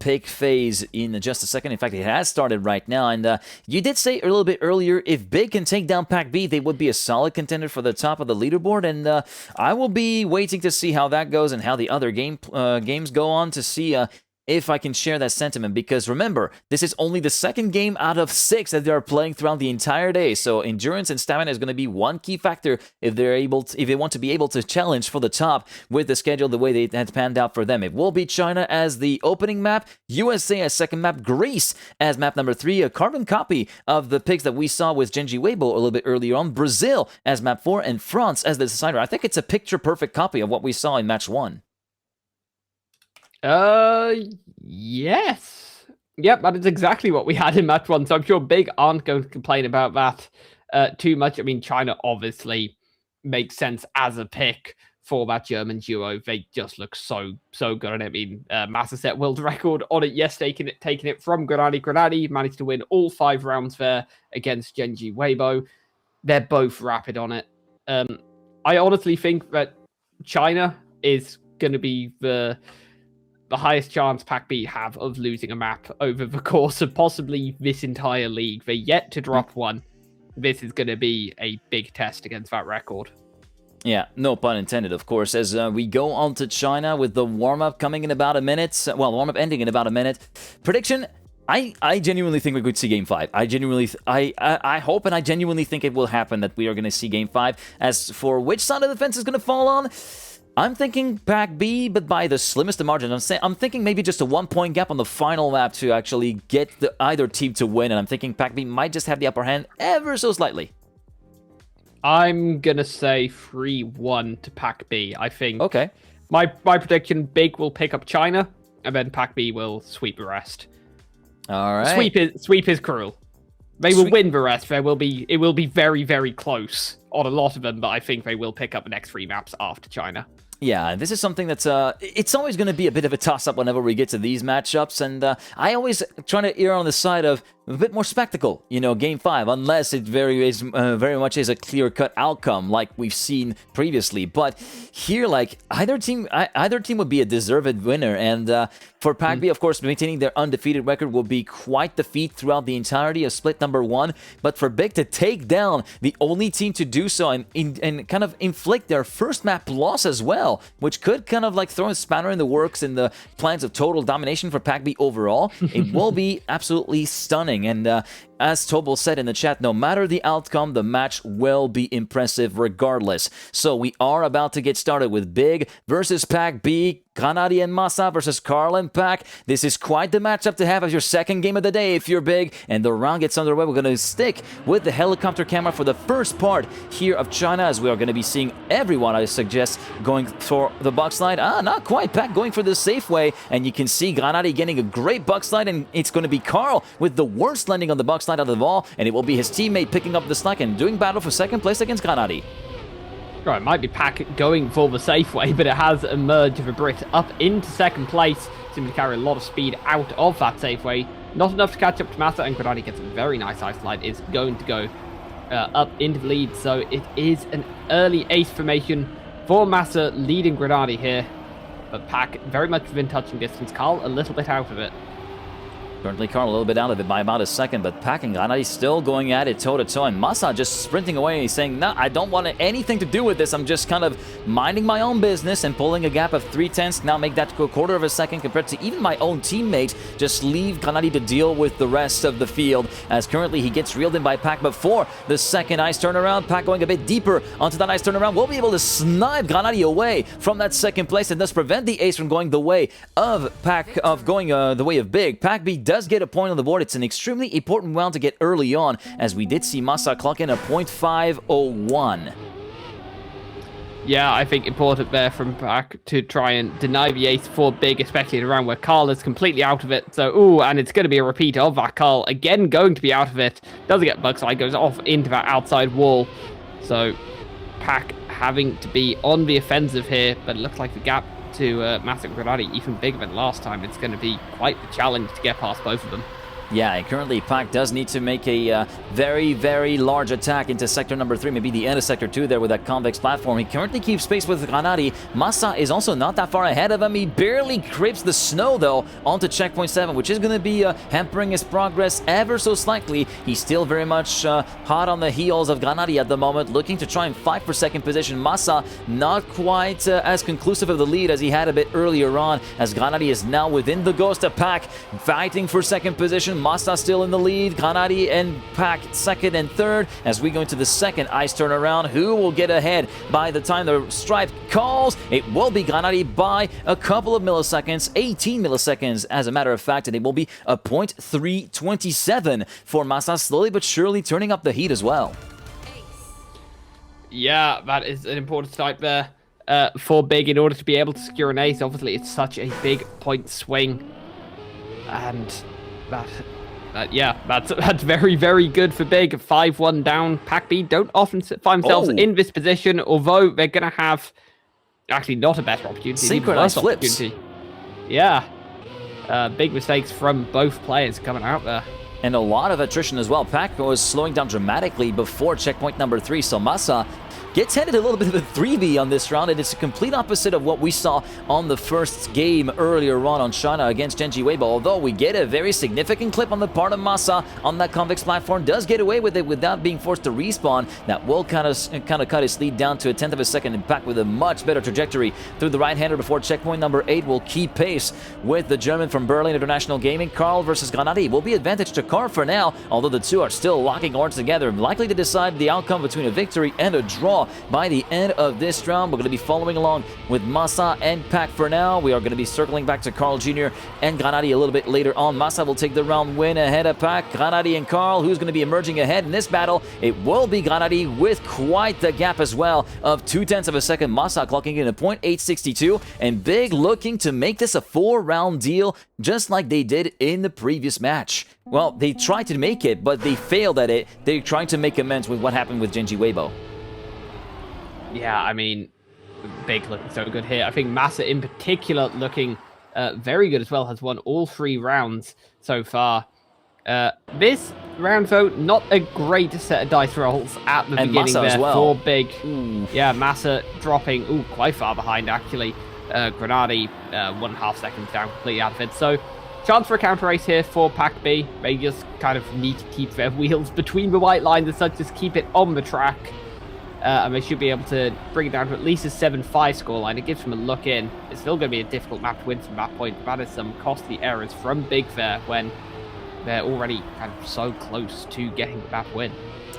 pick phase in just a second. In fact, it has started right now. And you did say a little bit earlier, if Big can take down PacB, they would be a solid contender for the top of the leaderboard. And I will be waiting to see how that goes and how the other games go on to see if I can share that sentiment, because remember, this is only the second game out of 6 that they are playing throughout the entire day, so endurance and stamina is going to be one key factor if they want to be able to challenge for the top with the schedule the way they had panned out for them. It will be China as the opening map, USA as second map, Greece as map number 3, a carbon copy of the picks that we saw with Genji Weibo a little bit earlier on, Brazil as map 4, and France as the decider. I think it's a picture-perfect copy of what we saw in match 1. Yes. Yep, that is exactly what we had in match 1, so I'm sure Big aren't going to complain about that too much. I mean, China obviously makes sense as a pick for that German duo. They just look so good. I mean, Massa set world record on it yesterday, taking it from Granadi. Granadi managed to win all 5 rounds there against Genji Weibo. They're both rapid on it. I honestly think that China is going to be the highest chance PacB have of losing a map over the course of possibly this entire league. They're yet to drop one. This is going to be a big test against that record. Yeah, no pun intended, of course, as we go on to China with the warm-up coming in about a minute. Well, warm-up ending in about a minute. Prediction, I genuinely think we could see Game 5. I hope and I genuinely think it will happen that we are going to see Game 5. As for which side of the fence is going to fall on, I'm thinking PacB, but by the slimmest of margin. I'm thinking maybe just a 1-point gap on the final map to actually get either team to win, and I'm thinking PacB might just have the upper hand ever so slightly. I'm going to say 3-1 to PacB. I think okay. My prediction, Big will pick up China, and then PacB will sweep the rest. All right. Sweep is cruel. They will win the rest. It will be very, very close on a lot of them, but I think they will pick up the next 3 maps after China. Yeah, this is something that's, it's always going to be a bit of a toss-up whenever we get to these matchups, and I always try to err on the side of a bit more spectacle, Game 5, unless it very much is a clear-cut outcome like we've seen previously. But here, like, either team would be a deserved winner, and for PacB, of course, maintaining their undefeated record will be quite the feat throughout the entirety of split number 1, but for Big to take down the only team to do so and kind of inflict their first map loss as well, which could kind of like throw a spanner in the works in the plans of total domination for PacB overall, it will be absolutely stunning. And as Tobal said in the chat, no matter the outcome, the match will be impressive regardless. So we are about to get started with Big versus PacB, Granadi and Massa versus Carl and Pac. This is quite the matchup to have as your second game of the day if you're Big, and the round gets underway. We're going to stick with the helicopter camera for the first part here of China, as we are going to be seeing everyone, I suggest, going for the box slide. Not quite. Pac going for the safe way, and you can see Granadi getting a great box slide, and it's going to be Carl with the worst landing on the box slide out of the all, and it will be his teammate picking up the slack and doing battle for second place against Granadi. Right, it might be Pac going for the safe way, but it has emerged the Brit up into second place. Seems to carry a lot of speed out of that safe way. Not enough to catch up to Massa, and Granadi gets a very nice ice slide. Is going to go up into the lead, so it is an early ace formation for Massa leading Granadi here. But Pac very much within touching distance. Carl a little bit out of it. Currently, Carl a little bit out of it by about a second, but Pac and Granadi still going at it toe-to-toe, and Massa just sprinting away, saying, no, I don't want anything to do with this. I'm just kind of minding my own business and pulling a gap of 0.3, now make that to a quarter of a second compared to even my own teammate. Just leave Granadi to deal with the rest of the field, as currently he gets reeled in by Pac before the second ice turnaround. Pac going a bit deeper onto that ice turnaround will be able to snipe Granadi away from that second place and thus prevent the ace from going the way of Pac, the way of Big. PacB does get a point on the board. It's an extremely important round to get early on, as we did see Massa clock in a 0.501. Yeah, I think important there from Pac to try and deny the ace for Big, especially in a round where Carl is completely out of it. So, and it's going to be a repeat of that. Carl again going to be out of it. Doesn't get bug slide, goes off into that outside wall. So, Pac having to be on the offensive here, but it looks like the gap to Massa and Granadi even bigger than last time. It's going to be quite the challenge to get past both of them. Yeah, and currently PacB does need to make a very, very large attack into sector number 3, maybe the end of sector 2 there with that convex platform. He currently keeps pace with Granati. Massa is also not that far ahead of him. He barely creeps the snow, though, onto checkpoint 7, which is going to be hampering his progress ever so slightly. He's still very much hot on the heels of Granati at the moment, looking to try and fight for second position. Massa not quite as conclusive of the lead as he had a bit earlier on, as Granati is now within the ghost of PacB, fighting for second position. Massa still in the lead. Granati and PacB second and third. As we go into the second ice turnaround, who will get ahead by the time the stripe calls? It will be Granati by a couple of milliseconds, 18 milliseconds as a matter of fact, and it will be a 0.327 for Massa, slowly but surely turning up the heat as well. Yeah, that is an important start there for Big in order to be able to secure an ace. Obviously, it's such a big point swing, and that's very, very good for Big. 5-1 down. PacB don't often find themselves in this position, although they're going to have actually not a better opportunity. Synchronized flips. Yeah. Big mistakes from both players coming out there. And a lot of attrition as well. PacB was slowing down dramatically before checkpoint number 3, so Massa gets handed a little bit of a 3v on this round, and it's a complete opposite of what we saw on the first game earlier on China against Genji Weibo. Although we get a very significant clip on the part of Massa on that convex platform, does get away with it without being forced to respawn. That will kind of cut his lead down to a 1/10 of a second, and PacB with a much better trajectory through the right-hander before checkpoint number 8 will keep pace with the German from Berlin International Gaming. Karl versus Granati will be advantage to Karl for now, although the two are still locking horns together, likely to decide the outcome between a victory and a draw by the end of this round. We're going to be following along with Massa and PacB for now. We are going to be circling back to Karl Jr. and Granati a little bit later on. Massa will take the round win ahead of PacB. Granati and Karl, who's going to be emerging ahead in this battle? It will be Granati with quite the gap as well of 0.2 of a second. Massa clocking in a 0.862, and Big looking to make this a 4-round deal, just like they did in the previous match. Well, they tried to make it, but they failed at it. They're trying to make amends with what happened with Genji Weibo. Yeah, I mean, Big looking so good here. I think Massa in particular looking very good as well, has won all 3 rounds so far. This round, though, not a great set of dice rolls at the beginning Massa there as well. for Big. Yeah, Massa dropping quite far behind, actually. Granati 1.5 seconds down, completely out of it. So, chance for a counter race here for PacB. They just kind of need to keep their wheels between the white lines and such, just keep it on the track. And they should be able to bring it down to at least a 7-5 scoreline. It gives them a look in. It's still going to be a difficult map to win from that point. That is some costly errors from Big there when they're already kind of so close to getting the map win.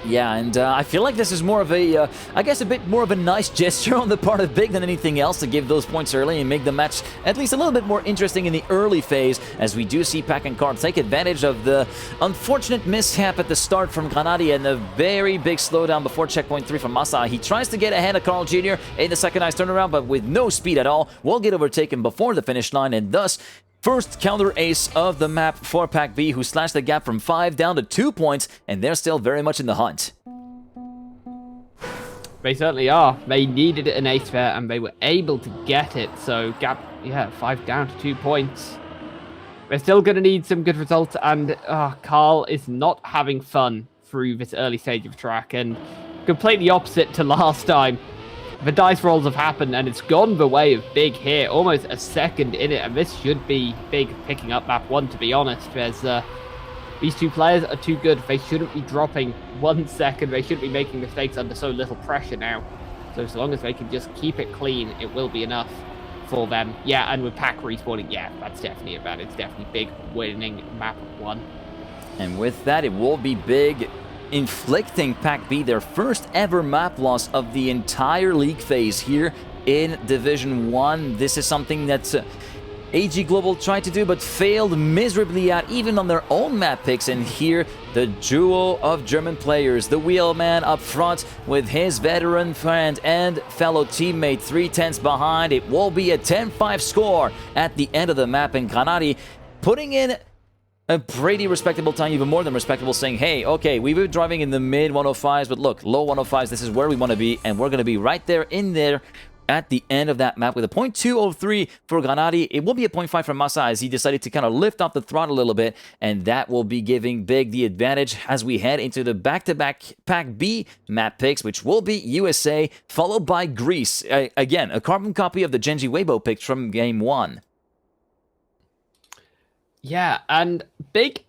Yeah, and I feel like this is more of a, I guess a bit more of a nice gesture on the part of Big than anything else to give those points early and make the match at least a little bit more interesting in the early phase, as we do see PacB and Karl take advantage of the unfortunate mishap at the start from Granati and the very big slowdown before checkpoint 3 from Massa. He tries to get ahead of Karl Jr. in the second ice turnaround, but with no speed at all, will get overtaken before the finish line, and thus first counter ace of the map for PacB, who slashed the gap from 5 down to 2 points, and they're still very much in the hunt. They certainly are. They needed an ace there, and they were able to get it. So gap, 5 down to 2 points. They're still going to need some good results, and Karl is not having fun through this early stage of track, and completely opposite to last time. The dice rolls have happened, and it's gone the way of Big here, almost a second in it, and this should be Big picking up map 1, to be honest. These two players are too good. They shouldn't be dropping 1 second. They shouldn't be making mistakes under so little pressure now. So as long as they can just keep it clean, it will be enough for them. Yeah, and with PacB respawning, that's definitely about it. It's definitely Big winning map 1. And with that, it will be Big inflicting PacB their first ever map loss of the entire league phase here in Division 1. This is something that AG Global tried to do but failed miserably at, even on their own map picks. And here, the duo of German players, the wheelman up front with his veteran friend and fellow teammate 3/10 behind. It will be a 10-5 score at the end of the map, and Granati putting in a pretty respectable time, even more than respectable, saying, hey, okay, we've been driving in the mid 105s, but look, low 105s, this is where we want to be, and we're going to be right there in there at the end of that map with a 0.203 for Granati. It will be a 0.5 for Massa as he decided to kind of lift off the throttle a little bit, and that will be giving Big the advantage as we head into the back-to-back PacB map picks, which will be USA, followed by Greece. Again, a carbon copy of the Genji Weibo picks from Game 1. Yeah, and Big,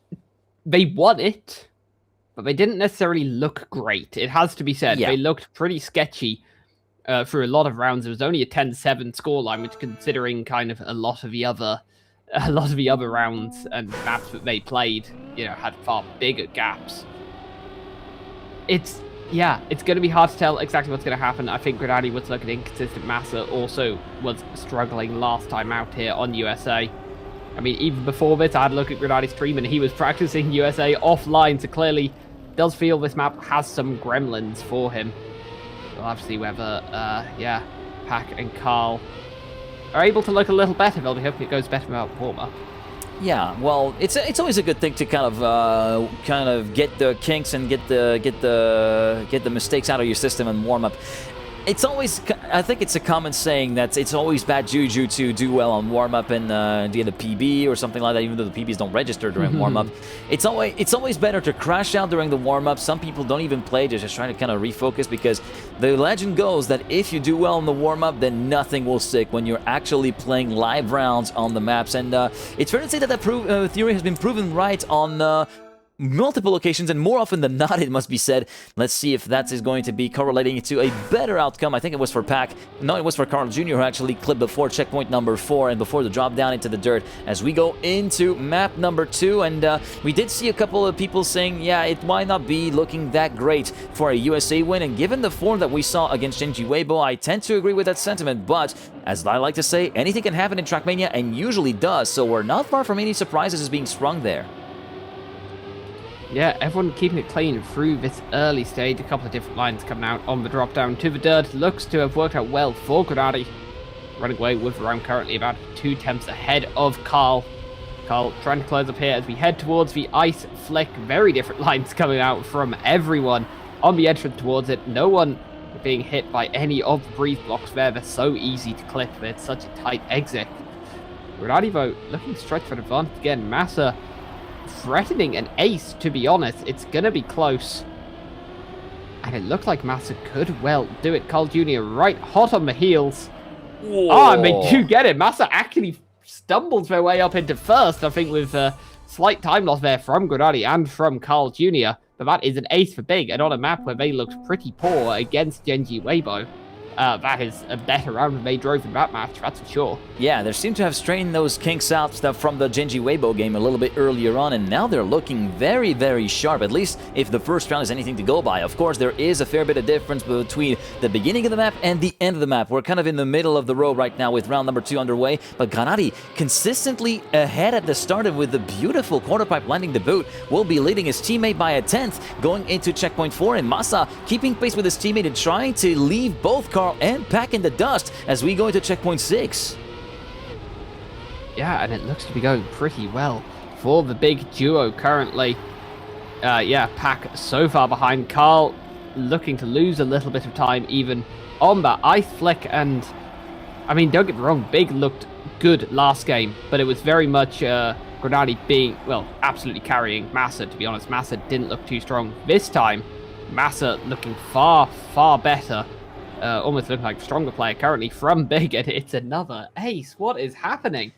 they won it, but they didn't necessarily look great. It has to be said. Yeah. They looked pretty sketchy through a lot of rounds. It was only a 10-7 scoreline, which, considering kind of a lot of the other rounds and maps that they played, had far bigger gaps. It's going to be hard to tell exactly what's going to happen. I think Granati was looking inconsistent. Massa also was struggling last time out here on USA. I mean, even before this, I had a look at Granati's stream, and he was practicing USA offline, so clearly does feel this map has some gremlins for him. We'll have to see whether, Pac and Carl are able to look a little better. They'll be hoping it goes better without warm-up. Yeah, well, it's always a good thing to kind of get the kinks and get the mistakes out of your system and warm up. It's always, I think it's a common saying that it's always bad juju to do well on warm-up and get a PB or something like that, even though the PBs don't register during warm-up. It's always better to crash out during the warm-up. Some people don't even play, they're just trying to kind of refocus, because the legend goes that if you do well in the warm-up, then nothing will stick when you're actually playing live rounds on the maps. And it's fair to say that that theory has been proven right on multiple occasions, and more often than not, it must be said. Let's see if that is going to be correlating to a better outcome. I think it was for Pac. No, it was for Carl Jr., who actually clipped before checkpoint number 4 and before the drop down into the dirt as we go into map number 2. And we did see a couple of people saying, yeah, it might not be looking that great for a USA win. And given the form that we saw against Genji Weibo, I tend to agree with that sentiment. But as I like to say, anything can happen in Trackmania, and usually does. So we're not far from any surprises as being sprung there. Yeah, everyone keeping it clean through this early stage. A couple of different lines coming out on the drop down to the dirt. Looks to have worked out well for Granati. Running away with the round currently about 2 tenths ahead of Carl. Carl trying to close up here as we head towards the ice flick. Very different lines coming out from everyone on the entrance towards it. No one being hit by any of the breeze blocks there. They're so easy to clip. It's such a tight exit. Granati, though, looking straight for an advantage again. Massa threatening an ace, to be honest. It's gonna be close, and it looked like Massa could well do it. Carl Jr. right hot on the heels. Whoa. Oh, and they do get it. Massa actually stumbles their way up into first, I think, with a slight time loss there from Granati and from Carl Jr. But that is an ace for Big, and on a map where they looked pretty poor against Genji Weibo. That is a better round than they drove in that match, that's for sure. Yeah, they seem to have strained those kinks out from the Genji Weibo game a little bit earlier on, and now they're looking very, very sharp, at least if the first round is anything to go by. Of course, there is a fair bit of difference between the beginning of the map and the end of the map. We're kind of in the middle of the road right now with round number 2 underway, but Granati consistently ahead at the start, and with the beautiful quarter pipe landing the boot, will be leading his teammate by a 10th going into checkpoint 4, and Massa keeping pace with his teammate and trying to leave both Carl and Pac in the dust as we go into checkpoint 6. Yeah, and it looks to be going pretty well for the big duo currently. Pac so far behind. Carl looking to lose a little bit of time even on that ice flick, and I mean, don't get me wrong, Big looked good last game, but it was very much Granati being, well, absolutely carrying Massa, to be honest. Massa didn't look too strong. This time, Massa looking far, far better. Almost looking like a stronger player currently from Big, and it's another ace. What is happening?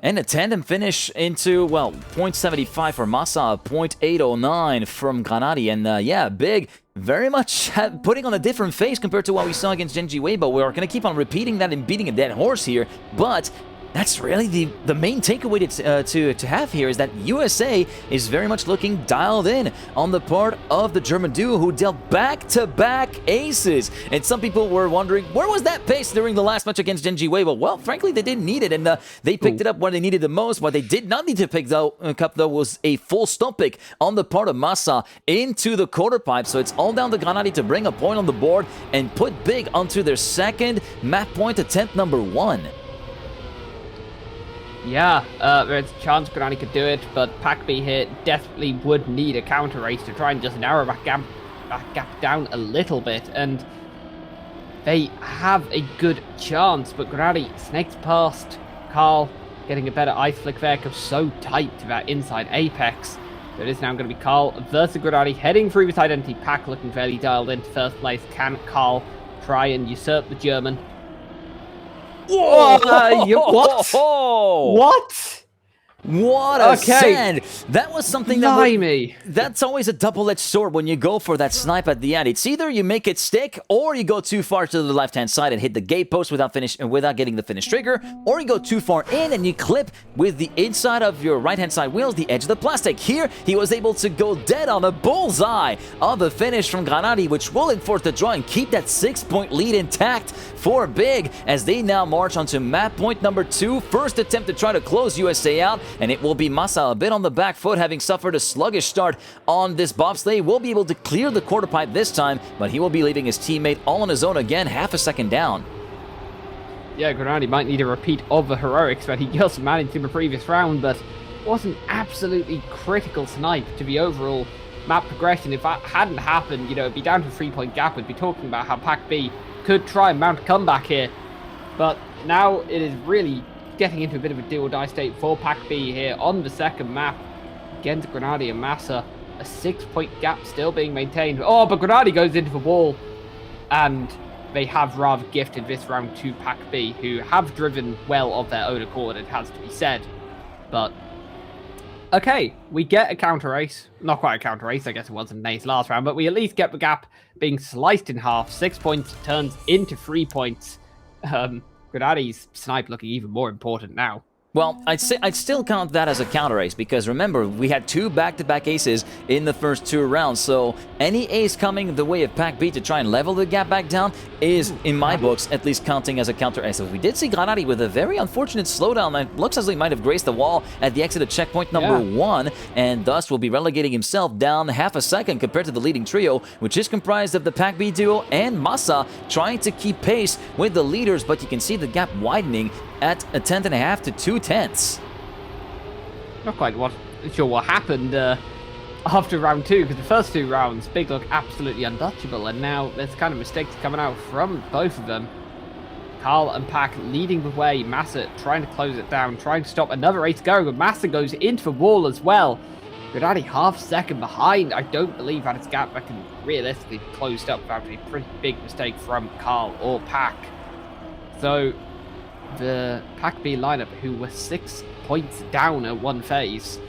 And a tandem finish into, well, 0.75 for Massa, 0.809 from Granati. And Big very much putting on a different face compared to what we saw against Genji Weibo. We're going to keep on repeating that and beating a dead horse here, but that's really the main takeaway to have here, is that USA is very much looking dialed in on the part of the German duo, who dealt back-to-back aces. And some people were wondering, where was that pace during the last match against Genji Weibo? Well, frankly, they didn't need it, and they picked it up when they needed the most. What they did not need to pick up, though, was a full stop pick on the part of Massa into the quarter pipe. So it's all down to Granati to bring a point on the board and put Big onto their second map point attempt number 1. Yeah, there's a chance Granati could do it, but PacB here definitely would need a counter race to try and just narrow that gap down a little bit. And they have a good chance, but Granati snakes past Carl, getting a better ice flick there, goes so tight to that inside apex. So it is now going to be Carl versus Granati, heading through this identity. Pack looking fairly dialed into first place. Can Carl try and usurp the German? Whoa! What? What? What a send! That was something that's always a double-edged sword when you go for that snipe at the end. It's either you make it stick, or you go too far to the left-hand side and hit the gate post without getting the finish trigger, or you go too far in and you clip with the inside of your right-hand side wheels the edge of the plastic. Here, he was able to go dead on a bullseye of the finish from Granati, which will enforce the draw and keep that 6-point lead intact for Big, as they now march onto map point number 2. First attempt to try to close USA out, and it will be Massa a bit on the back foot, having suffered a sluggish start on this bobsleigh. Will be able to clear the quarter pipe this time, but he will be leaving his teammate all on his own again, half a second down. Yeah, Granati might need a repeat of the heroics that he just managed in the previous round, but was an absolutely critical snipe to the overall map progression. If that hadn't happened, it'd be down to a 3-point gap. We'd be talking about how PacB could try and mount a comeback here, but now it is really getting into a bit of a do-or-die state for PacB here on the second map against Granati and Massa. A 6-point gap still being maintained. Oh, but Granati goes into the wall, and they have rather gifted this round to PacB, who have driven well of their own accord, it has to be said. But okay, we get a counter race. Not quite a counter race, I guess it wasn't an ace last round, but we at least get the gap being sliced in half. 6 points turns into 3 points. Granati's snipe looking even more important now. Well, I'd still count that as a counter ace, because remember, we had 2 back-to-back aces in the first 2 rounds, so any ace coming the way of PacB to try and level the gap back down is, in my books, at least counting as a counter ace. So we did see Granati with a very unfortunate slowdown that looks as though he might have graced the wall at the exit of checkpoint number 1, and thus will be relegating himself down half a second compared to the leading trio, which is comprised of the PacB duo and Massa, trying to keep pace with the leaders, but you can see the gap widening at a 10.5 to 2/10. Not quite sure what happened after round 2, because the first 2 rounds, Big looked absolutely untouchable, and now there's kind of mistakes coming out from both of them. Carl and Pac leading the way, Massa trying to close it down, trying to stop another ace going, but Massa goes into the wall as well. Granati half second behind. I don't believe that it's a gap that can realistically be closed up without a pretty big mistake from Carl or Pac. So the PacB lineup, who were 6 points down at one phase,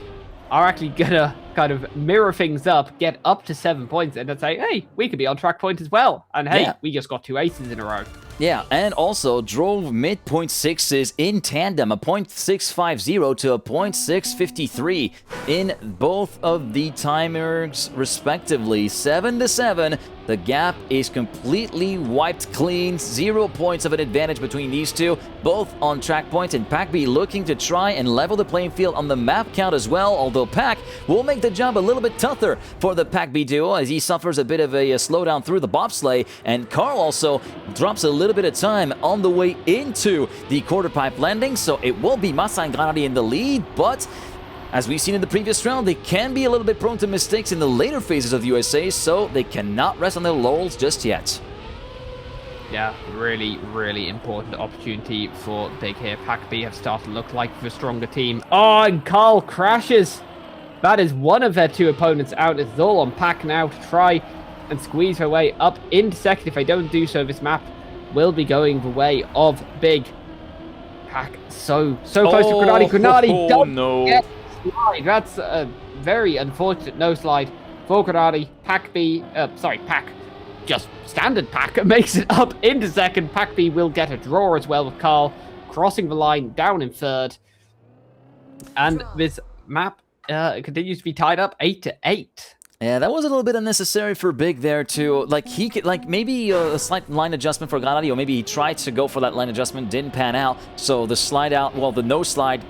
are actually gonna kind of mirror things up, get up to 7 points, and then say, hey, we could be on track point as well. And hey, we just got 2 aces in a row. Yeah, and also drove mid-point sixes in tandem, a .650 to a .653 in both of the timers respectively. 7-7, the gap is completely wiped clean, 0 points of an advantage between these two, both on track points, and PacB looking to try and level the playing field on the map count as well, although Pac will make the job a little bit tougher for the PacB duo as he suffers a bit of a slowdown through the bobsleigh, and Carl also drops a little bit of time on the way into the quarter pipe landing, so it will be Massa and Granati in the lead, but as we've seen in the previous round, they can be a little bit prone to mistakes in the later phases of USA, so they cannot rest on their laurels just yet. Yeah, really, really important opportunity for Big here. PacB have started to look like the stronger team. Oh, and Carl crashes. That is one of their 2 opponents out. It's all on Pac now to try and squeeze their way up into second. If they don't do so, this map will be going the way of Big. Pac so close to Granati. Granati doesn't get slide. That's a very unfortunate no slide for Granati. Pac, just standard Pac makes it up into second. PacB will get a draw as well with Carl crossing the line down in third. And this map continues to be tied up 8-8. Yeah, that was a little bit unnecessary for Big there too. Like he could, maybe a slight line adjustment for Granati, or maybe he tried to go for that line adjustment, didn't pan out. So the slide out, well, the no slide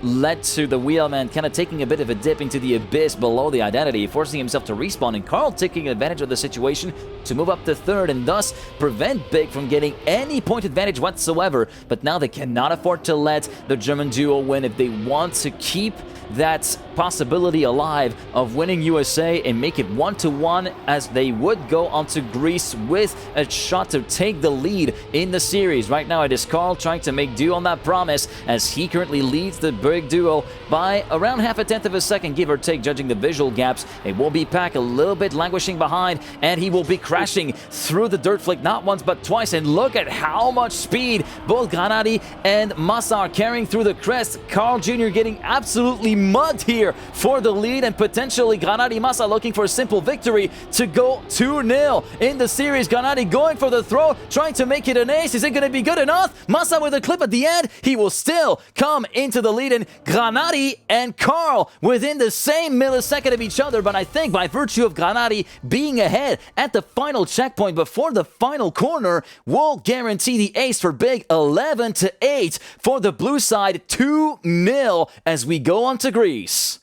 led to the Wheelman kind of taking a bit of a dip into the abyss below the identity, forcing himself to respawn, and Carl taking advantage of the situation to move up to third and thus prevent Big from getting any point advantage whatsoever. But now they cannot afford to let the German duo win if they want to keep that possibility alive of winning USA and make it 1-1, as they would go onto Greece with a shot to take the lead in the series. Right now it is Carl trying to make do on that promise, as he currently leads the Big duo by around half a tenth of a second, give or take, judging the visual gaps. It will be Pac a little bit languishing behind, and he will be crashing through the dirt flick not once but twice. And look at how much speed both Granati and Massa are carrying through the crest. Carl Jr. getting absolutely mugged here for the lead, and potentially Granati Massa looking for a simple victory to go 2-0 in the series. Granati going for the throw, trying to make it an ace. Is it going to be good enough? Massa with a clip at the end. He will still come into the lead, and Granati and Carl within the same millisecond of each other. But I think by virtue of Granati being ahead at the final checkpoint before the final corner will guarantee the ace for Big. 11-8 for the blue side, 2-0 as we go on to Greece.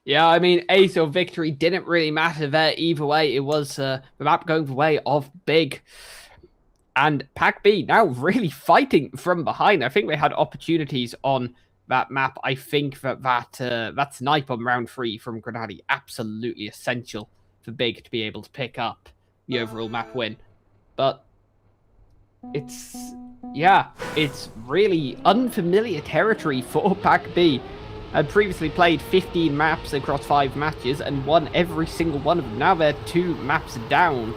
Yeah, I mean, ace or victory didn't really matter there. Either way, it was the map going the way of Big. And PacB now really fighting from behind. I think they had opportunities on that map. I think that snipe on round 3 from Granati, absolutely essential for Big to be able to pick up the overall map win. But it's really unfamiliar territory for PacB. Had previously played 15 maps across 5 matches and won every single one of them. Now they're 2 maps down.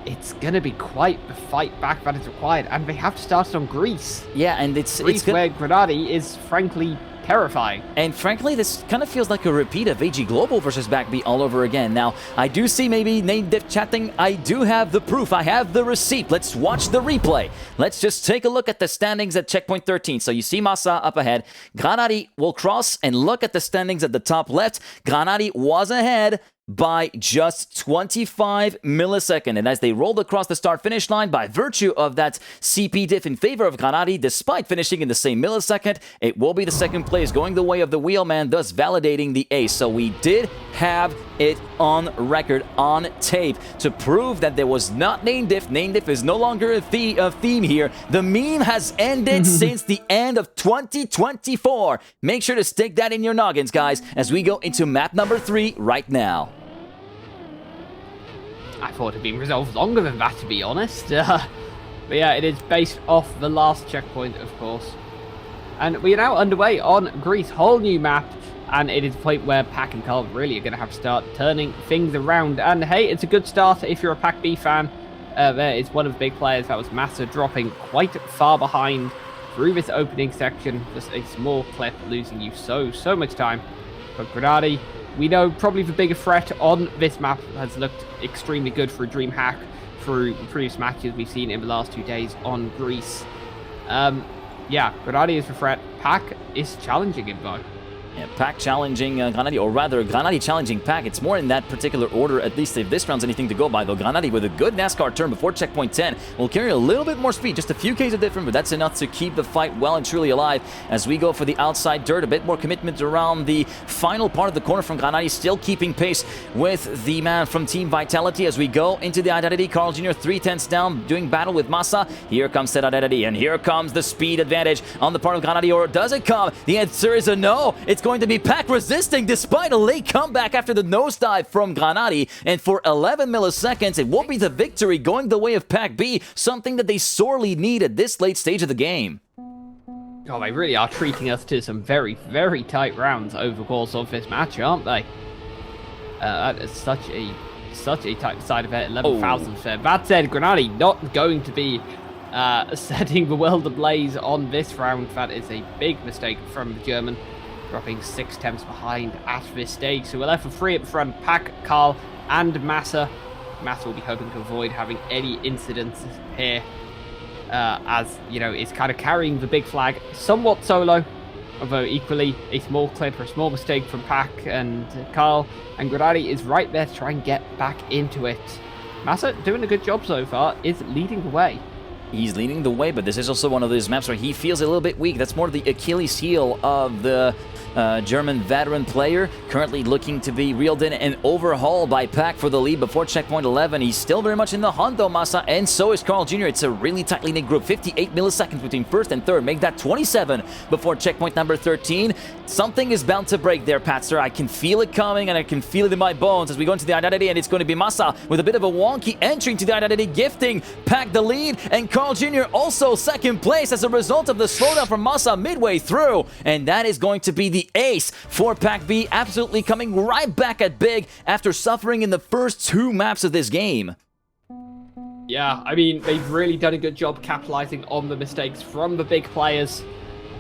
It's going to be quite the fight back that is required, and they have to start it on Greece. Yeah, and it's where Granati is frankly terrifying. And frankly, this kind of feels like a repeat of AG Global versus PacB all over again. Now, I do see maybe Name Diff chatting. I do have the proof. I have the receipt. Let's watch the replay. Let's just take a look at the standings at checkpoint 13. So you see Massa up ahead. Granati will cross, and look at the standings at the top left. Granati was ahead by just 25 milliseconds. And as they rolled across the start-finish line, by virtue of that CP diff in favor of Granati, despite finishing in the same millisecond, it will be the second place going the way of the Wheelman, thus validating the ace. So we did have it on record, on tape, to prove that there was not name diff. Name diff is no longer a theme here. The meme has ended since the end of 2024. Make sure to stick that in your noggins, guys, as we go into map number 3 right now. I thought it had been resolved longer than that, to be honest. But yeah, it is based off the last checkpoint, of course. And we are now underway on Greece, whole new map. And it is a point where Pac and Carl really are going to have to start turning things around. And hey, it's a good start if you're a PacB fan. There is one of the big players, that was Massa, dropping quite far behind through this opening section. Just a small clip, losing you so much time. But Granati, we know probably the bigger threat on this map, has looked extremely good for a DreamHack through previous matches we've seen in the last 2 days on Greece. Yeah, Granati is the threat. Pac is challenging him though. Yeah, Pac challenging Granati, or rather Granati challenging Pac. It's more in that particular order, at least if this round's anything to go by, though. Granati with a good NASCAR turn before checkpoint 10 will carry a little bit more speed, just a few Ks of difference, but that's enough to keep the fight well and truly alive as we go for the outside dirt. A bit more commitment around the final part of the corner from Granati, still keeping pace with the man from Team Vitality as we go into the identity. Carl Jr. 3/10 down, doing battle with Massa. Here comes that identity, and here comes the speed advantage on the part of Granati, or does it come? The answer is a no. It's going to be Pac resisting despite a late comeback after the nosedive from Granati, and for 11 milliseconds, it will be the victory going the way of PacB, something that they sorely need at this late stage of the game. Oh, they really are treating us to some very tight rounds over the course of this match, aren't they? That is such a tight side of it. 11,000 fair. That said, Granati not going to be setting the world ablaze on this round. That is a big mistake from the German, dropping 6 tenths behind at this stage. So we're left with 3 at the front: Pac, Carl, and Massa. Massa will be hoping to avoid having any incidents here, as, you know, is kind of carrying the big flag somewhat solo, although equally a small clip or a small mistake from Pac and Carl, and Granati is right there to try and get back into it. Massa, doing a good job so far, is leading the way. He's leading the way, but this is also one of those maps where he feels a little bit weak. That's more the Achilles heel of the German veteran player, currently looking to be reeled in and overhauled by PacB for the lead before checkpoint 11. He's still very much in the hunt though, Massa, and so is Carl Jr. It's a really tightly knit group, 58 milliseconds between first and third. Make that 27 before checkpoint number 13. Something is bound to break there, Patster. I can feel it coming, and I can feel it in my bones as we go into the identity, and it's going to be Massa with a bit of a wonky entry into the identity, gifting PacB the lead, and Carl Jr. also second place as a result of the slowdown from Massa midway through, and that is going to be the ace for PacB, absolutely coming right back at big after suffering in the first 2 maps of this game. Yeah, I mean, they've really done a good job capitalizing on the mistakes from the big players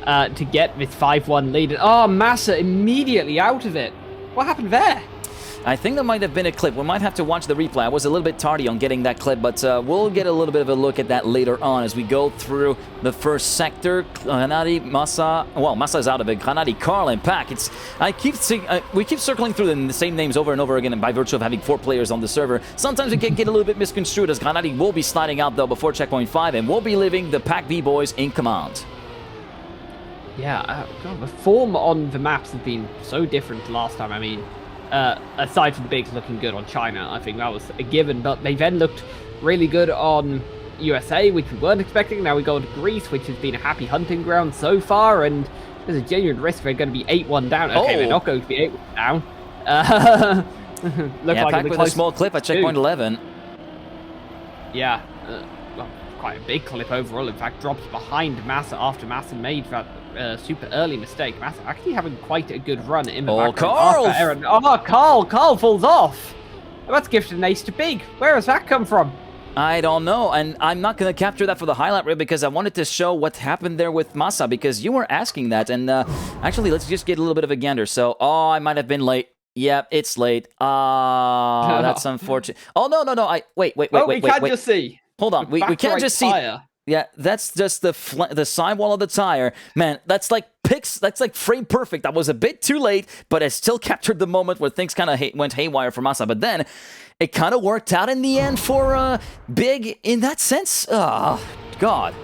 to get this 5-1 lead. And, oh, Massa immediately out of it. What happened there? I think there might have been a clip. We might have to watch the replay. I was a little bit tardy on getting that clip, but we'll get a little bit of a look at that later on as we go through the first sector. Granati, Massa, well, Massa is out of it. Granati, Carl, and PacB. We keep circling through the same names over and over again, and by virtue of having 4 players on the server, sometimes we can get a little bit misconstrued, as Granati will be sliding out though before checkpoint 5, and we'll be leaving the PacB boys in command. Yeah, God, the form on the maps has been so different last time. I mean, aside from Big looking good on China, I think that was a given, but they then looked really good on USA, which we weren't expecting. Now we go to Greece, which has been a happy hunting ground so far, and there's a genuine risk they're going to be 8-1 down. Okay, they're not going to be 8-1 down. Yeah, like PacB with a small clip at checkpoint 11. Yeah, well, quite a big clip overall. In fact, drops behind Massa after Massa made that super early mistake. Massa actually having quite a good run in the background. Carl! Carl falls off. That's gifted an ace to Big. Where has that come from? I don't know, and I'm not going to capture that for the highlight reel because I wanted to show what happened there with Massa, because you were asking that, and actually, let's just get a little bit of a gander. So, I might have been late. Yeah, it's late. That's unfortunate. Oh, no. Wait. We can't just see. Hold on, we can't just see. Yeah, that's just the sidewall of the tire. Man, that's like frame perfect. That was a bit too late, but it still captured the moment where things kind of went haywire for Massa. But then it kind of worked out in the end for Big in that sense. Oh, God.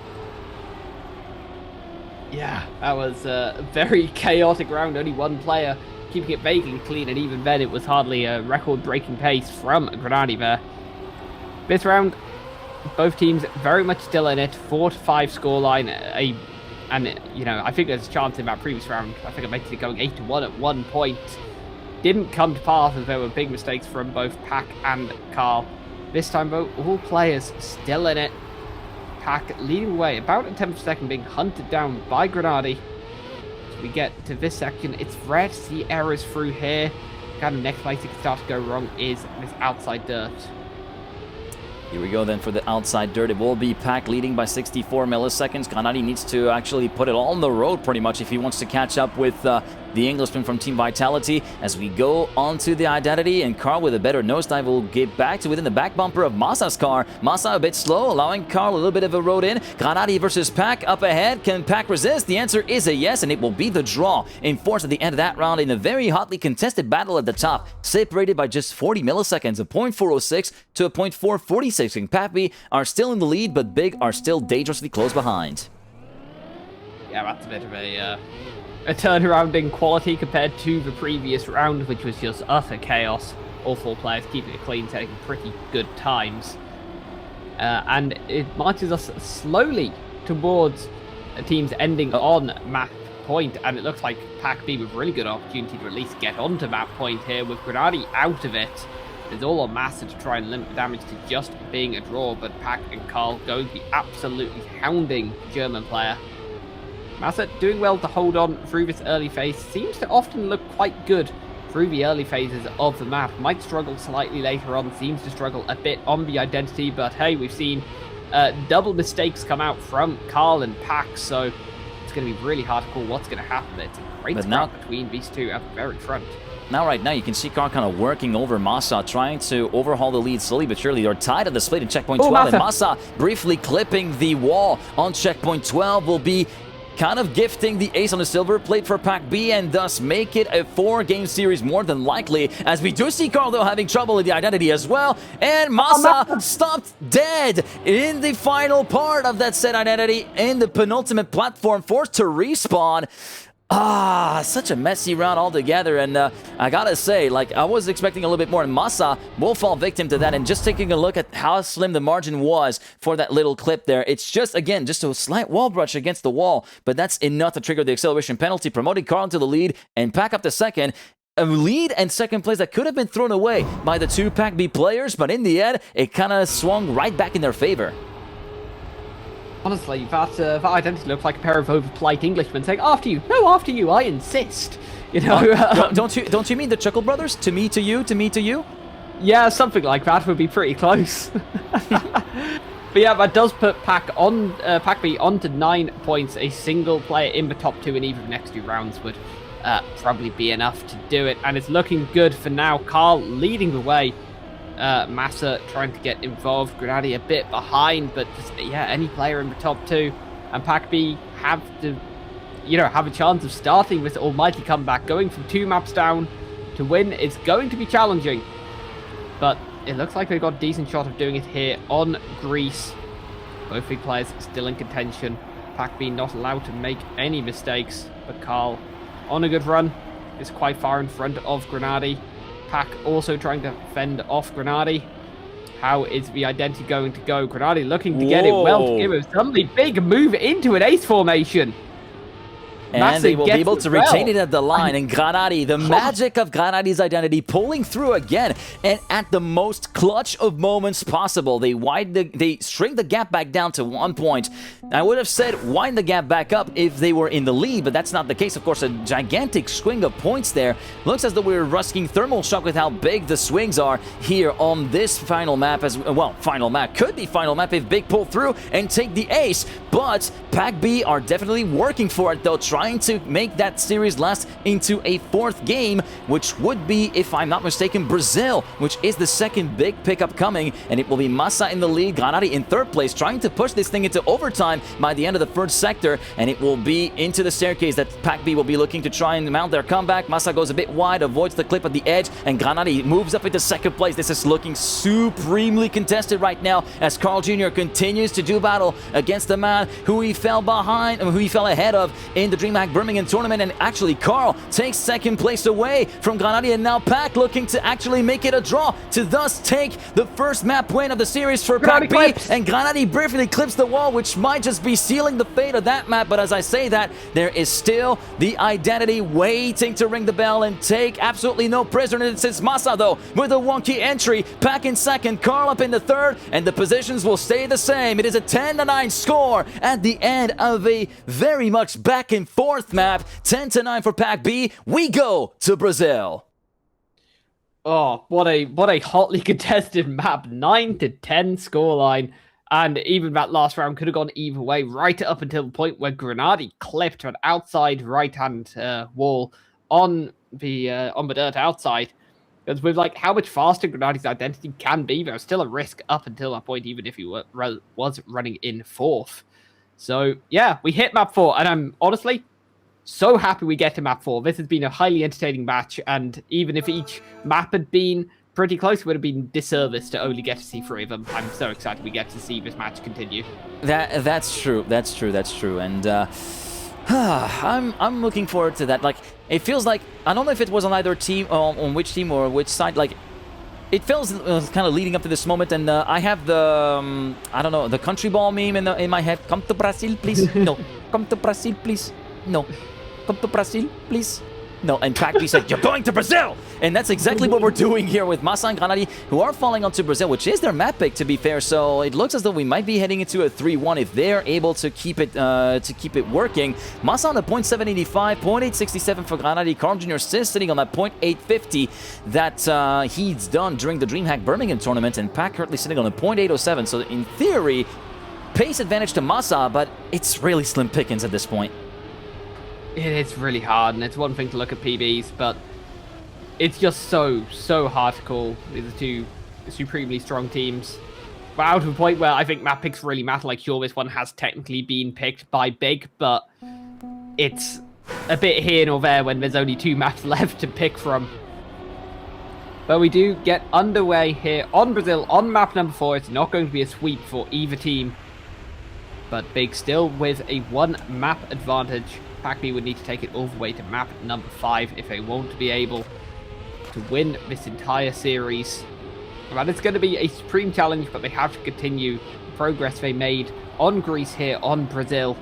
Yeah, that was a very chaotic round. Only one player keeping it vaguely clean, and even then it was hardly a record-breaking pace from Granati there. This round, both teams very much still in it, 4-5 scoreline, and you know, I think there's a chance in that previous round. I think I mentioned it going 8-1 at one point. Didn't come to pass as there were big mistakes from both PacB and Carl. This time though, all players still in it. PacB leading the way, about a 10th second, being hunted down by Granati. As we get to this section, it's rare to see errors through here. Kind of next place it can start to go wrong is this outside dirt. Here we go then for the outside dirt. It will be PacB leading by 64 milliseconds. Granati needs to actually put it all on the road pretty much if he wants to catch up with the Englishman from Team Vitality. As we go onto the identity, and Carl with a better nosedive will get back to within the back bumper of Massa's car. Massa a bit slow, allowing Carl a little bit of a road in. Granati versus PacB up ahead. Can PacB resist? The answer is a yes, and it will be the draw enforced at the end of that round in a very hotly contested battle at the top, separated by just 40 milliseconds, a 0.406 to a 0.446. And PacB are still in the lead, but Big are still dangerously close behind. Yeah, that's a bit of a turnaround in quality compared to the previous round, which was just utter chaos. All 4 players keeping it clean, taking pretty good times. And it marches us slowly towards teams ending on map point, and it looks like PacB with really good opportunity to at least get onto map point here, with Granati out of it. It's all on Massa to try and limit the damage to just being a draw, but PacB and Carl going to be absolutely hounding German player. Massa doing well to hold on through this early phase, seems to often look quite good through the early phases of the map. Might struggle slightly later on, seems to struggle a bit on the identity, but hey, we've seen double mistakes come out from Carl and PacB, so it's going to be really hard to call what's going to happen. It's a great spark between these two at the very front. Right now, you can see Carl kind of working over Massa, trying to overhaul the lead slowly but surely. They're tied at the split in checkpoint 12, and Massa briefly clipping the wall on checkpoint 12 will be kind of gifting the ace on the silver plate for PacB and thus make it a 4-game series more than likely, as we do see Carl though having trouble with the identity as well, and Masa stopped dead in the final part of that set identity in the penultimate platform, forced to respawn. Such a messy round altogether, and I gotta say, like, I was expecting a little bit more, and Masa will fall victim to that, and just taking a look at how slim the margin was for that little clip there, it's just, again, just a slight wall brush against the wall, but that's enough to trigger the acceleration penalty, promoting Carl into the lead, and Pack up to second. A lead and second place that could have been thrown away by the two PacB players, but in the end, it kind of swung right back in their favor. Honestly, that identity looked like a pair of overpolite Englishmen saying, "After you, no, after you, I insist." You know, don't you mean the Chuckle Brothers? To me, to you, to me, to you? Yeah, something like that would be pretty close. But yeah, that does put PacB onto 9 points. A single player in the top 2 in either of the next 2 rounds would probably be enough to do it, and it's looking good for now. Carl leading the way. Masa trying to get involved, Grenadi a bit behind, but just, yeah, any player in the top 2, and PacB have to, have a chance of starting this almighty comeback. Going from 2 maps down to win is going to be challenging, but it looks like they've got a decent shot of doing it here on Greece. Both big players still in contention. PacB not allowed to make any mistakes, but Carl on a good run is quite far in front of Grenadi. Pack also trying to fend off Grenadi. How is the identity going to go? Grenadi looking to get it well to give him suddenly big move into an ace formation. And they will be able to retain it at the line. And Grenadi, the magic of Grenadi's identity, pulling through again. And at the most clutch of moments possible, they shrink the gap back down to 1 point. I would have said wind the gap back up if they were in the lead, but that's not the case. Of course, a gigantic swing of points there. Looks as though we're risking thermal shock with how big the swings are here on this final map. Final map. Could be final map if Big pull through and take the ace. But PacB are definitely working for it, though, trying to make that series last into a 4th game, which would be, if I'm not mistaken, Brazil, which is the second big pickup coming, and it will be Masa in the lead, Grenadi in 3rd place, trying to push this thing into overtime by the end of the 3rd sector, and it will be into the staircase that PacB will be looking to try and mount their comeback. Masa goes a bit wide, avoids the clip at the edge, and Grenadi moves up into 2nd place. This is looking supremely contested right now as Carl Jr. continues to do battle against the man who he fell ahead of in the DreamHack Birmingham tournament, and actually Carl takes 2nd place away from Grenadi, and now Pack looking to actually make it a draw to thus take the 1st map win of the series for PacB, and Grenadi briefly clips the wall, which might just be sealing the fate of that map. But as I say that, there is still the identity waiting to ring the bell and take absolutely no prisoners. It's Masa though with a wonky entry, Pack in 2nd, Carl up in the 3rd, and the positions will stay the same. It is a 10-9 score at the end of a very much back and forth map. 10-9 for PacB. We go to Brazil. Oh, what a hotly contested map. 9-10 scoreline. And even that last round could have gone either way, right up until the point where Grenadi clipped an outside right-hand wall on the dirt outside. Because with like how much faster Grenadi's identity can be, there's still a risk up until that point, even if he was running in 4th. So yeah, we hit map 4, and I'm honestly so happy we get to map 4. This has been a highly entertaining match, and even if each map had been pretty close, it would have been disservice to only get to see 3 of them. I'm so excited we get to see this match continue. That's true, and I'm looking forward to that. Like, it feels like, I don't know if it was on either team, on which team or which side, like, it feels kind of leading up to this moment, and I have the, I don't know, the country ball meme in my head. Come to Brazil, please. No. Come to Brazil, please. No. Come to Brazil, please. No, and PacB said, you're going to Brazil! And that's exactly what we're doing here with Masa and Grenadi, who are falling onto Brazil, which is their map pick, to be fair. So it looks as though we might be heading into a 3-1 if they're able to keep it working. Masa on a .785, .867 for Grenadi. Carl Jr. still sitting on that .850 that he's done during the DreamHack Birmingham tournament, and Pack currently sitting on a .807. So in theory, pace advantage to Masa, but it's really slim pickings at this point. It's really hard, and it's one thing to look at PBs, but it's just so hard to call. These are 2 supremely strong teams. We're out of a point where I think map picks really matter. Like, sure, this one has technically been picked by Big, but it's a bit here nor there when there's only 2 maps left to pick from. But we do get underway here on Brazil on map number 4. It's not going to be a sweep for either team. But Big still with a 1 map advantage. PacB would need to take it all the way to map number 5 if they want to be able to win this entire series. And it's going to be a supreme challenge, but they have to continue the progress they made on Greece here on Brazil.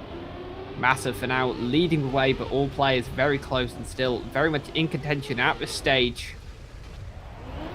Massa for now leading the way, but all players very close and still very much in contention at this stage.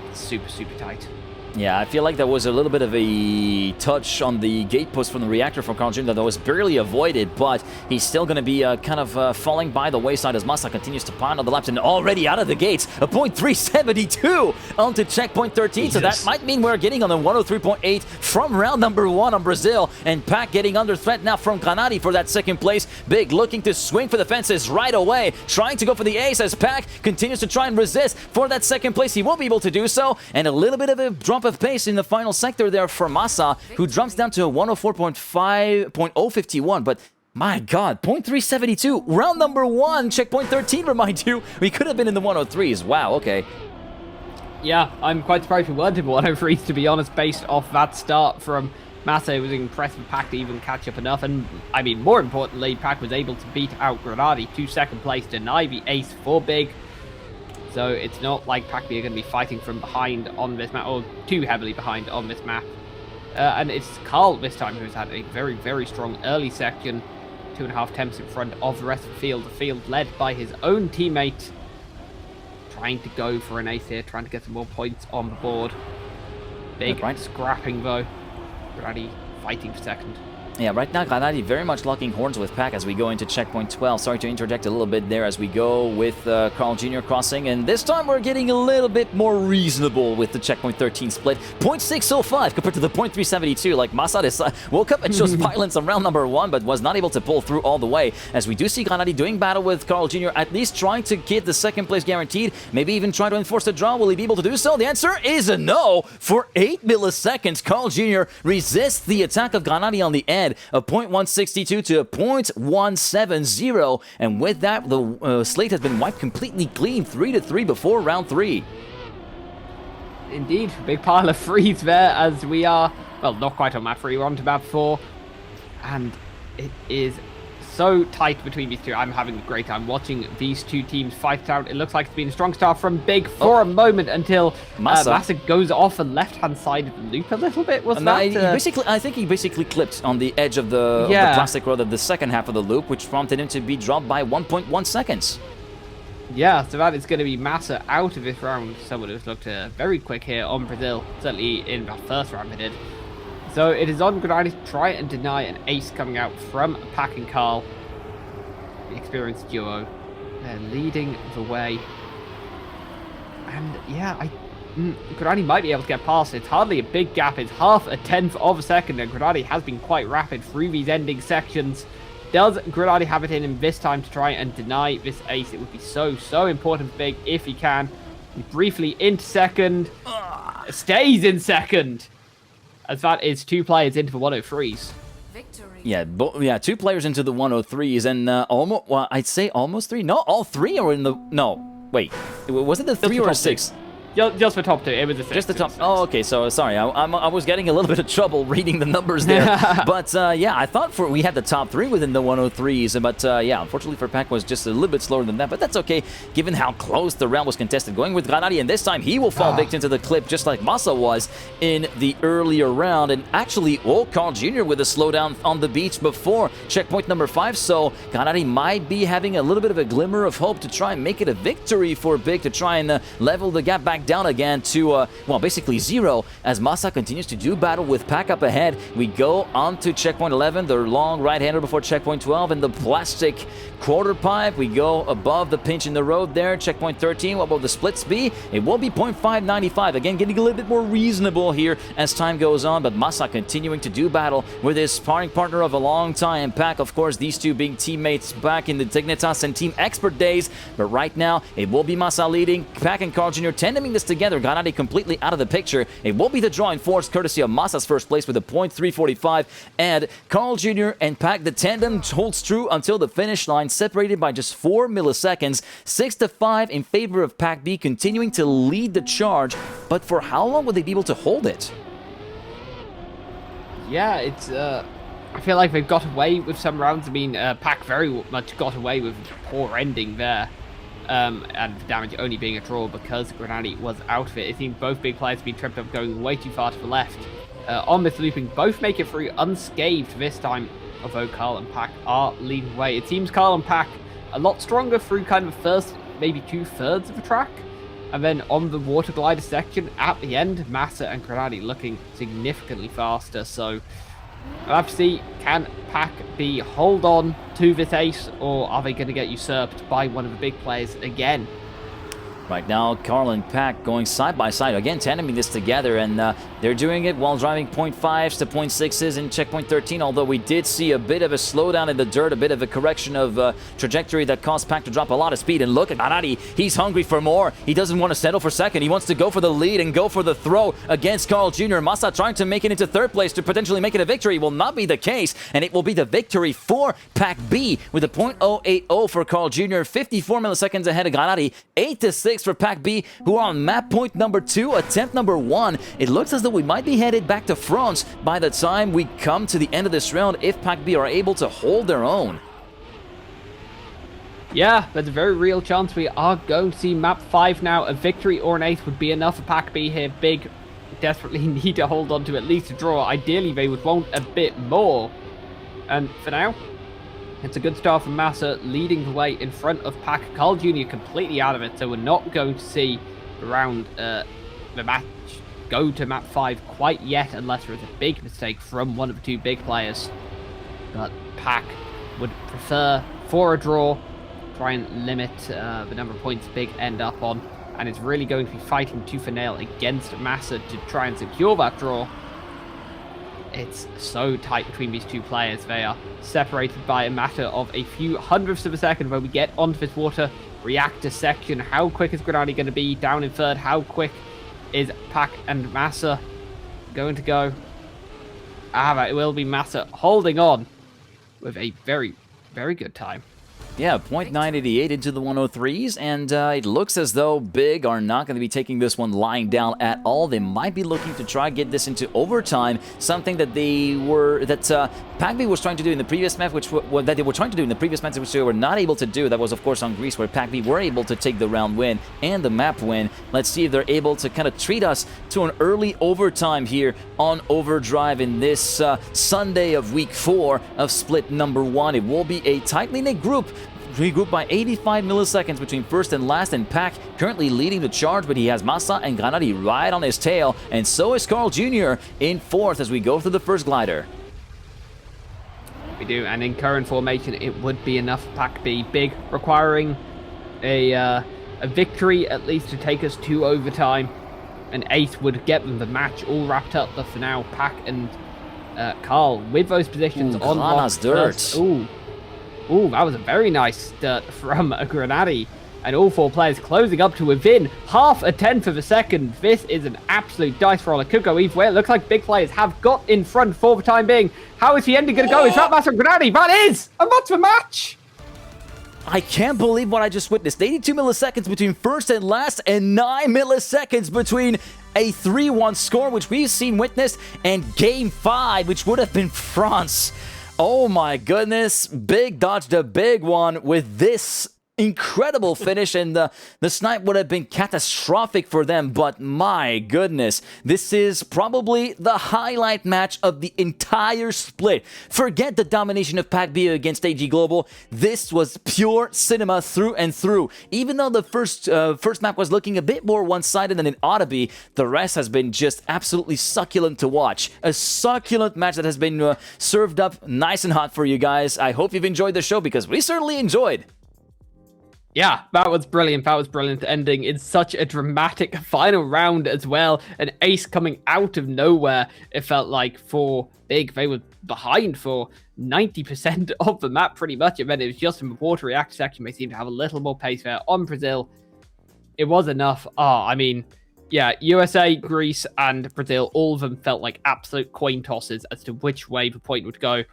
It's super, super tight. Yeah, I feel like there was a little bit of a touch on the gate post from the reactor from Carl Jr. that was barely avoided, but he's still going to be kind of falling by the wayside as Massa continues to pound on the laps and already out of the gates. A .372 onto checkpoint 13, so that might mean we're getting on the 103.8 from round number 1 on Brazil, and Pac getting under threat now from Granati for that second place. Big looking to swing for the fences right away, trying to go for the ace as Pac continues to try and resist for that second place. He won't be able to do so, and a little bit of a drop of pace in the final sector there for Massa, who jumps down to 104.051, but my god, .372, round number 1, checkpoint 13, remind you, we could have been in the 103s. Wow, okay. Yeah, I'm quite surprised we weren't in 103s, to be honest, based off that start from Massa. It was impressive Pac to even catch up enough, and I mean, more importantly, Pac was able to beat out Granati to second place, deny the ace for Big. So it's not like PacB are going to be fighting from behind on this map, or too heavily behind on this map. And it's Carl this time who's had a very, very strong early section. 2.5 temps in front of the rest of the field led by his own teammate. Trying to go for an ace here, trying to get some more points on the board. Big scrapping though. Ready fighting for second. Yeah, right now Granati very much locking horns with Pac as we go into checkpoint 12. Sorry to interject a little bit there as we go with Carl Jr. crossing. And this time we're getting a little bit more reasonable with the checkpoint 13 split. 0.605 compared to the 0.372. Like Massa woke up and shows violence on round number 1, but was not able to pull through all the way. As we do see Granati doing battle with Carl Jr., at least trying to get the second place guaranteed. Maybe even try to enforce the draw. Will he be able to do so? The answer is a no. For 8 milliseconds, Carl Jr. resists the attack of Granati on the end. A 0.162 to a 0.170, and with that, the slate has been wiped completely clean, 3-3 before round 3. Indeed, big pile of threes there as we are, well, not quite on map 3, we're on to map 4, and it is so tight between these two. I'm having a great time watching these two teams fight it out. It looks like it's been a strong start from Big for a moment until Massa goes off the left-hand side of the loop a little bit. Was that? I think he basically clipped on the edge of the plastic road at the second half of the loop, which prompted him to be dropped by 1.1 seconds. Yeah, so that is going to be Massa out of this round. Someone who's looked very quick here on Brazil, certainly in the first round they did. So it is on Granati to try and deny an ace coming out from Pac and Carl. The experienced duo. They're leading the way. And yeah, Granati might be able to get past. It's hardly a big gap. It's half a tenth of a second, and Granati has been quite rapid through these ending sections. Does Granati have it in this time to try and deny this ace? It would be so, so important for Big if he can. Briefly into second. Stays in second. As that is 2 players into the 103s. Victory. Yeah, 2 players into the 103s, and almost, well, I'd say almost 3. No, all 3 are in the, no, wait, was it the 3 or 6? Just for top 2, it was a 6. Just the top. Oh, okay. So sorry, I was getting a little bit of trouble reading the numbers there. But yeah, I thought we had the top 3 within the 103s, but yeah, unfortunately for Pac was just a little bit slower than that. But that's okay, given how close the round was contested. Going with Granati, and this time he will fall victim to the clip, just like Massa was in the earlier round. And actually, Carl Jr. with a slowdown on the beach before checkpoint number 5. So Granati might be having a little bit of a glimmer of hope to try and make it a victory for Big, to try and level the gap back down again to, well, basically 0, as Massa continues to do battle with Pac up ahead. We go on to checkpoint 11, the long right-hander before checkpoint 12, and the plastic quarter pipe. We go above the pinch in the road there. Checkpoint 13, what will the splits be? It will be 0.595. Again, getting a little bit more reasonable here as time goes on, but Massa continuing to do battle with his sparring partner of a long time, Pac. Of course, these two being teammates back in the Dignitas and Team Expert days, but right now, it will be Massa leading. Pac and Carl Jr. tending putting this together, Granati completely out of the picture. It will be the drawing force courtesy of Masa's first place with a .345, and Carl Jr. and PacB, the tandem holds true until the finish line, separated by just 4 milliseconds, 6-5 in favor of PacB, continuing to lead the charge. But for how long will they be able to hold it? Yeah, it's I feel like they've got away with some rounds. I mean, PacB very much got away with a poor ending there. And the damage only being a draw because Granati was out of it. It seems both big players have been tripped up going way too far to the left. On this looping, both make it through unscathed this time, although Carl and PacB are leading the way. It seems Carl and PacB a lot stronger through kind of the first maybe 2/3 of the track. And then on the water glider section at the end, Massa and Granati looking significantly faster. So we'll have to see, can PacB hold on to this ace, or are they going to get usurped by one of the big players again? Right now, Carl and PacB going side by side, again tandeming this together, and they're doing it while driving 0.5s to 0.6s in checkpoint 13, although we did see a bit of a slowdown in the dirt, a bit of a correction of trajectory that caused PacB to drop a lot of speed. And look at Granati, he's hungry for more. He doesn't want to settle for second. He wants to go for the lead and go for the throw against Carl Jr. Massa trying to make it into third place to potentially make it a victory. Will not be the case, and it will be the victory for PacB with a .080 for Carl Jr., 54 milliseconds ahead of Granati, 8-6 for PacB, who are on map point number 2, attempt number 1. It looks as though we might be headed back to France by the time we come to the end of this round if PacB are able to hold their own. Yeah, there's a very real chance we are going to see map 5 now. A victory or an ace would be enough for PacB here. Big desperately need to hold on to at least a draw. Ideally, they would want a bit more. And for now, it's a good start from Massa, leading the way in front of PacB. Carl Jr. completely out of it, so we're not going to see the match go to map 5 quite yet, unless there is a big mistake from one of the two big players. But PacB would prefer for a draw, try and limit the number of points Big end up on, and it's really going to be fighting tooth and nail against Massa to try and secure that draw. It's so tight between these two players. They are separated by a matter of a few hundredths of a second when we get onto this water reactor section. How quick is Granati going to be down in third? How quick is PacB and Massa going to go? It will be Massa holding on with a very, very good time. Yeah, .988 into the 103s, and it looks as though Big are not going to be taking this one lying down at all. They might be looking to try get this into overtime, something that PacB was trying to do in the previous match, which they were not able to do. That was, of course, on Greece, where PacB were able to take the round win and the map win. Let's see if they're able to kind of treat us to an early overtime here on Overdrive in this Sunday of week 4 of split number 1. It will be a tightly knit group, regrouped by 85 milliseconds between first and last, and PacB currently leading the charge, but he has Massa and Granati right on his tail, and so is Carl Jr. in fourth as we go through the first glider. We do, and in current formation, it would be enough for PacB. Big requiring a victory at least to take us to overtime. An ace would get them the match all wrapped up, but for now, PacB and Carl with those positions on Glana's dirt. Ooh, that was a very nice dirt from Granati. And all four players closing up to within half a tenth of a second. This is an absolute dice roll. It could go either way. It looks like big players have got in front for the time being. How is the ending going to go? Is that Massa and Granati? That is! And that's the match! I can't believe what I just witnessed. 82 milliseconds between first and last, and 9 milliseconds between a 3-1 score, which we've seen witnessed, and Game 5, which would have been France. Oh my goodness. Big dodged a big one with this incredible finish, and the snipe would have been catastrophic for them, but my goodness, this is probably the highlight match of the entire split. Forget the domination of PacB against AG Global. This was pure cinema through and through. Even though the first map was looking a bit more one-sided than it ought to be, the rest has been just absolutely succulent to watch. A succulent match that has been served up nice and hot for you guys. I hope you've enjoyed the show, because we certainly enjoyed. Yeah, that was brilliant. That was brilliant, ending in such a dramatic final round as well. An ace coming out of nowhere. It felt like for Big, they were behind for 90% of the map pretty much. And then it was just in the water reactor section. They seemed to have a little more pace there on Brazil. It was enough. I mean, Yeah, USA, Greece, and Brazil, all of them felt like absolute coin tosses as to which way the point would go.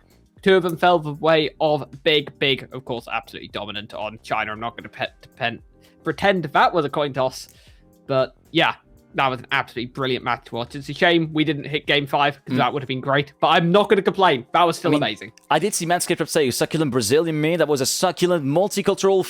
2 of them fell the way of Big, of course, absolutely dominant on China. I'm not going to pretend that was a coin toss, but yeah, that was an absolutely brilliant match to watch. It's a shame we didn't hit Game 5, because that would have been great, but I'm not going to complain. That was still amazing. I did see Matt Skiptrap say succulent Brazilian meal. That was a succulent multicultural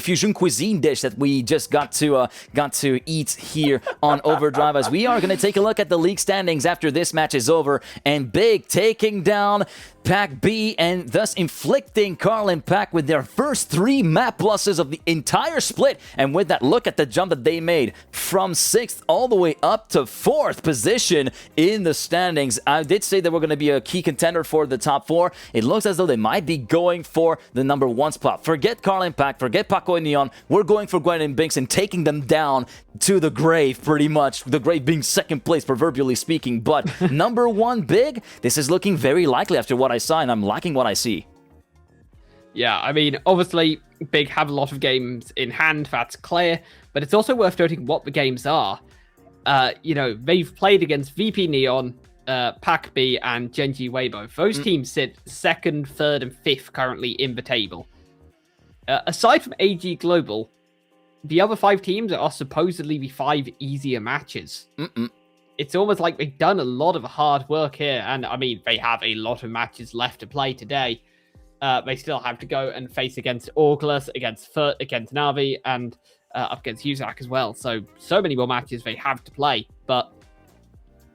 fusion cuisine dish that we just got to eat here on Overdrive, as we are going to take a look at the league standings after this match is over, and Big taking down PacB and thus inflicting Carl and Pac with their first 3 map losses of the entire split. And with that, look at the jump that they made from 6th all the way up to 4th position in the standings. I did say they were going to be a key contender for the top 4. It looks as though they might be going for the number 1 spot. Forget Carl and Pac, forget Paco and Neon. We're going for Gwen and Binks and taking them down to the grave, pretty much. The grave being 2nd place, proverbially speaking. But number 1 Big, this is looking very likely after what I saw, and I'm liking what I see. Yeah, I mean, obviously, Big have a lot of games in hand, that's clear, but it's also worth noting what the games are. They've played against VP Neon, PacB, and Genji Weibo. Those teams sit 2nd, 3rd, and 5th currently in the table. Aside from AG Global, the other 5 teams are supposedly the 5 easier matches. It's almost like they've done a lot of hard work here. And I mean, they have a lot of matches left to play today. They still have to go and face against Auglas, against Furt, against Navi, and up against Uzak as well. So many more matches they have to play. But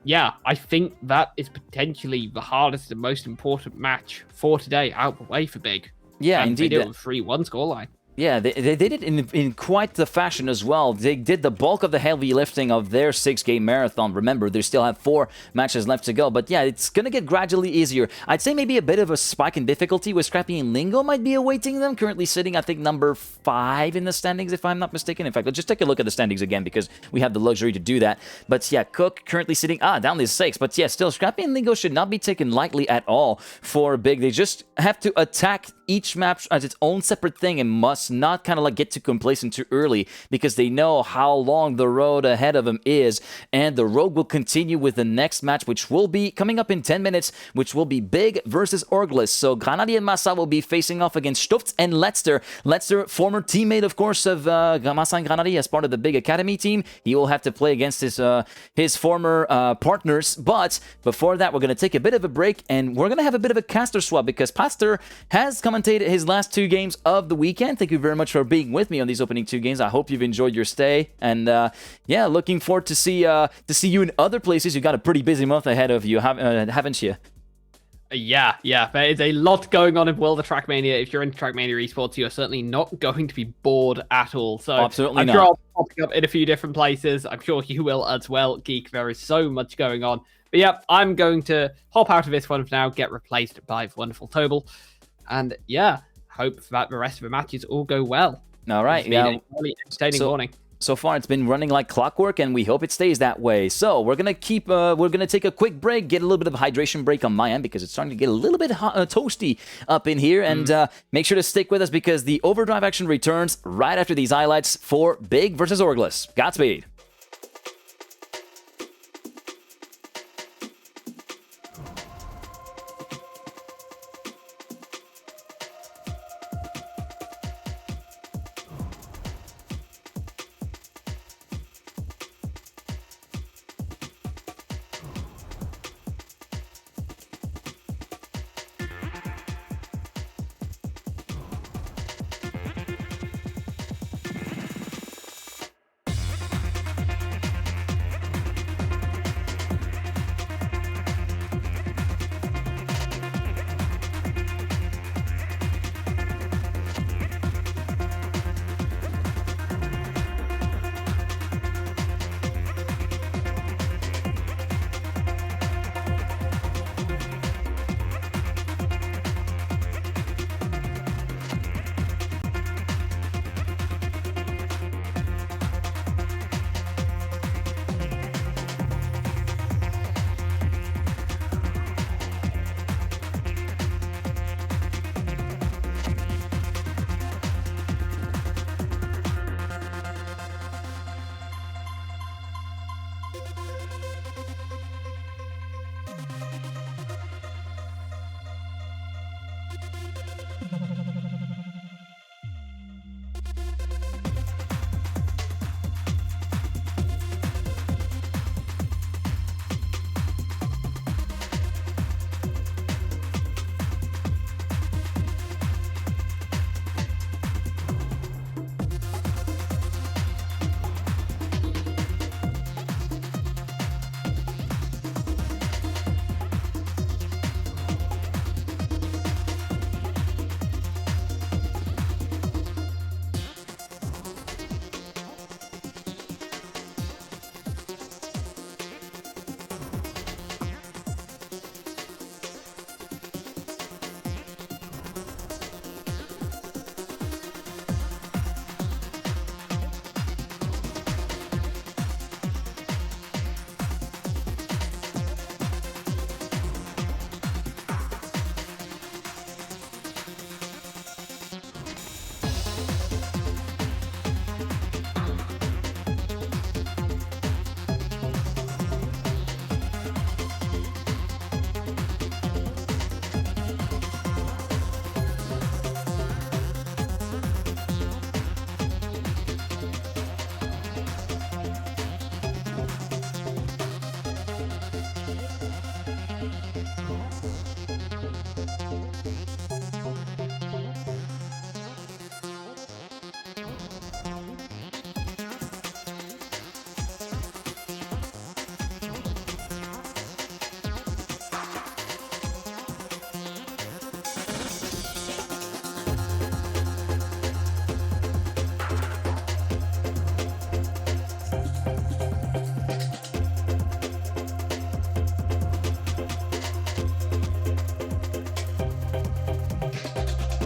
yeah, I think that is potentially the hardest and most important match for today out the way for Big. Yeah, and indeed. They did a 3-1 scoreline. Yeah, they did it in quite the fashion as well. They did the bulk of the heavy lifting of their 6-game marathon. Remember, they still have 4 matches left to go. But yeah, it's going to get gradually easier. I'd say maybe a bit of a spike in difficulty with Scrappy and Lingo might be awaiting them. Currently sitting, I think, number 5 in the standings, if I'm not mistaken. In fact, let's just take a look at the standings again, because we have the luxury to do that. But yeah, Cook currently sitting, down to 6. But yeah, still, Scrappy and Lingo should not be taken lightly at all for Big. They just have to attack each map as its own separate thing and must not kind of like get too complacent too early, because they know how long the road ahead of them is, and the road will continue with the next match, which will be coming up in 10 minutes, which will be Big versus Orglis. So Granadi and Massa will be facing off against Stufts and Letzter. Letzter, former teammate, of course, of Massa and Granadi as part of the Big Academy team. He will have to play against his former partners. But before that, we're going to take a bit of a break, and we're going to have a bit of a caster swap, because Pastor has commentated his last 2 games of the weekend. Thank you very much for being with me on these opening 2 games. I hope you've enjoyed your stay, and yeah, looking forward to see you in other places. You got a pretty busy month ahead of you, haven't you? Yeah, there is a lot going on in World of Trackmania. If you're into Trackmania esports, you're certainly not going to be bored at all. So absolutely I'm not. sure I'll be popping up in a few different places. I'm sure you will as well, Geek. There is so much going on. But yeah, I'm going to hop out of this one for now, get replaced by the wonderful Tobal. And yeah, hope that the rest of the matches all go well. All right. It's been a really entertaining morning. So far, it's been running like clockwork, and we hope it stays that way. So we're gonna take a quick break, get a little bit of a hydration break on my end, because it's starting to get a little bit toasty up in here. And make sure to stick with us, because the Overdrive action returns right after these highlights for Big versus Orglis. Godspeed.